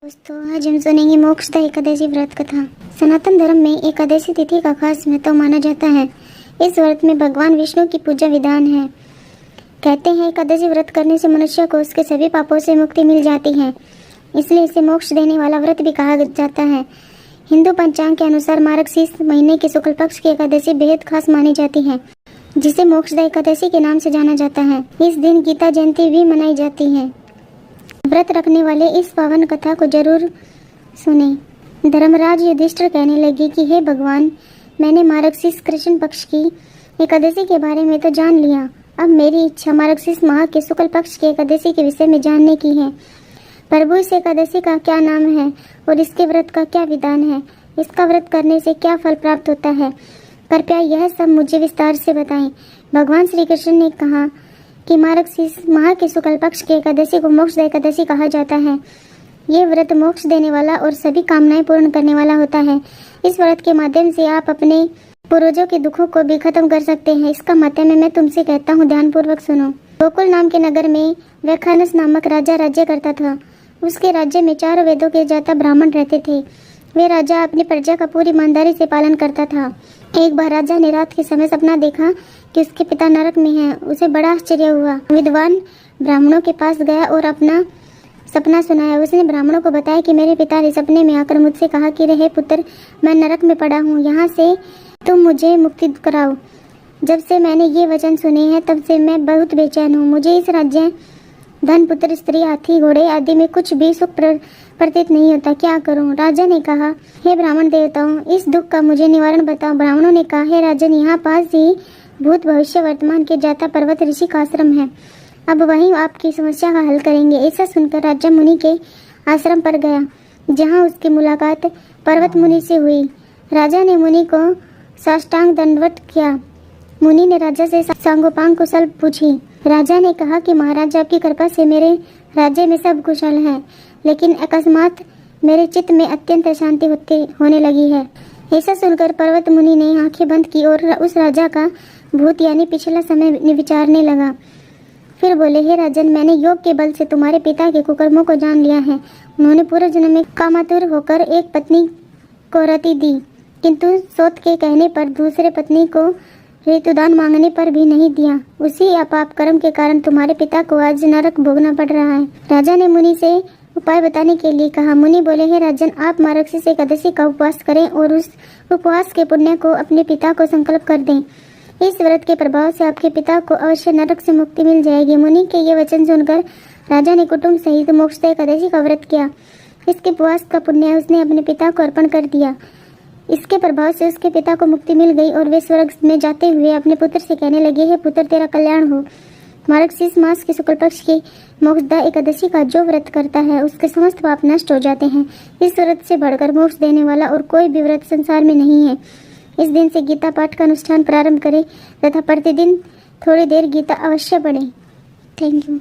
दोस्तों, आज हम सुनेंगे मोक्षदा एकादशी व्रत कथा। सनातन धर्म में एकादशी तिथि का खास महत्व माना जाता है। इस व्रत में भगवान विष्णु की पूजा विधान है। कहते हैं एकादशी व्रत करने से मनुष्य को उसके सभी पापों से मुक्ति मिल जाती है, इसलिए इसे मोक्ष देने वाला व्रत भी कहा जाता है। हिंदू पंचांग के अनुसार मार्गशीर्ष महीने की शुक्ल पक्ष की एकादशी बेहद खास मानी जाती है, जिसे मोक्षदा एकादशी के नाम से जाना जाता है। इस दिन गीता जयंती भी मनाई जाती है। व्रत रखने वाले इस पावन कथा को जरूर सुने। धर्मराज युधिष्ठिर कहने लगे कि हे भगवान, मैंने मार्गशीर्ष कृष्ण पक्ष की एकादशी के बारे में तो जान लिया, अब मेरी इच्छा मार्गशीर्ष माह के शुक्ल पक्ष की एकादशी के विषय में जानने की है। प्रभु, इस एकादशी का क्या नाम है और इसके व्रत का क्या विधान है? इसका व्रत करने से क्या फल प्राप्त होता है? कृपया यह सब मुझे विस्तार से बताएं। भगवान श्री कृष्ण ने कहा कि मार्गशीर्ष माह के शुक्ल पक्ष की एकादशी को मोक्षदा एकादशी कहा जाता है। ये व्रत मोक्ष देने वाला और सभी कामनाएं पूर्ण करने वाला होता है। इस व्रत के माध्यम से आप अपने पूर्वजों के दुखों को भी खत्म कर सकते हैं। इसका मतलब मैं तुमसे कहता हूँ, ध्यानपूर्वक सुनो। गोकुल नाम के नगर में वैखानस नामक राजा राज्य करता था। उसके राज्य में 4 वेदों के ज्ञाता ब्राह्मण रहते थे। वे राजा अपनी प्रजा का पूरी ईमानदारी से पालन करता था। एक बार राजा ने रात के समय सपना देखा कि उसके पिता नरक में हैं। उसे बड़ा आश्चर्य हुआ। विद्वान ब्राह्मणों के पास गया और अपना सपना सुनाया। उसने ब्राह्मणों को बताया कि मेरे पिता ने सपने में आकर मुझसे कहा कि हे पुत्र, मैं नरक में पड़ा हूँ, यहाँ से तुम मुझे मुक्ति कराओ। जब से मैंने ये वचन सुने हैं तब से मैं बहुत बेचैन हूँ। मुझे इस राज्य, धन, पुत्र, स्त्री, हाथी, घोड़े आदि में कुछ भी सुख प्रतीत नहीं होता। क्या करूं? राजा ने कहा, हे ब्राह्मण देवताओं, इस दुख का मुझे निवारण बताओ। ब्राह्मणों ने कहा, हे राजन, यहाँ पास ही भूत भविष्य वर्तमान के जाता पर्वत ऋषि का आश्रम है। अब वहीं आपकी समस्या का हल करेंगे। ऐसा सुनकर राजा मुनि के आश्रम पर गया, जहाँ उसकी मुलाकात पर्वत मुनि से हुई। राजा ने मुनि को साष्टांग दंडवत किया। मुनि ने राजा से सांगोपांग कुशल पूछी। राजा ने कहा कि महाराज, आपकी कृपा से मेरे राज्य में सब कुशल है, लेकिन अकस्मात मेरे चित्त में अत्यंत अशांति होने लगी है। ऐसा सुनकर पर्वत मुनि ने आंखें बंद की और उस राजा का भूत यानी पिछला समय विचारने लगा। फिर बोले, हे राजन, मैंने योग के बल से तुम्हारे पिता के कुकर्मों को जान लिया है। उन्होंने पूर्व जन्म में कामातुर होकर एक पत्नी को रति दी, किंतु सोत के कहने पर दूसरे पत्नी को ऋतुदान मांगने पर भी नहीं दिया। उसी अपाप कर्म के कारण तुम्हारे पिता को आज नरक भोगना पड़ रहा है। राजा ने मुनि से उपाय बताने के लिए कहा। मुनि बोले, हे राजन, आप मार्गशीर्ष एकादशी का उपवास करें और उस उपवास के पुण्य को अपने पिता को संकल्प कर दें। इस व्रत के प्रभाव से आपके पिता को अवश्य नरक से मुक्ति मिल जाएगी। मुनि के ये वचन सुनकर राजा ने कुटुंब सहित मोक्षदा एकादशी का व्रत किया। इसके उपवास का पुण्य उसने अपने पिता को अर्पण कर दिया। इसके प्रभाव से उसके पिता को मुक्ति मिल गई और वे स्वर्ग में जाते हुए अपने पुत्र से कहने लगे, हे पुत्र, तेरा कल्याण हो। मार्गशीर्ष मास के शुक्ल पक्ष की मोक्षदा एकादशी का जो व्रत करता है उसके समस्त पाप नष्ट हो जाते हैं। इस व्रत से बढ़कर मोक्ष देने वाला और कोई भी व्रत संसार में नहीं है। इस दिन से गीता पाठ का अनुष्ठान प्रारंभ करें तथा प्रतिदिन थोड़ी देर गीता अवश्य पढ़ें। Thank you.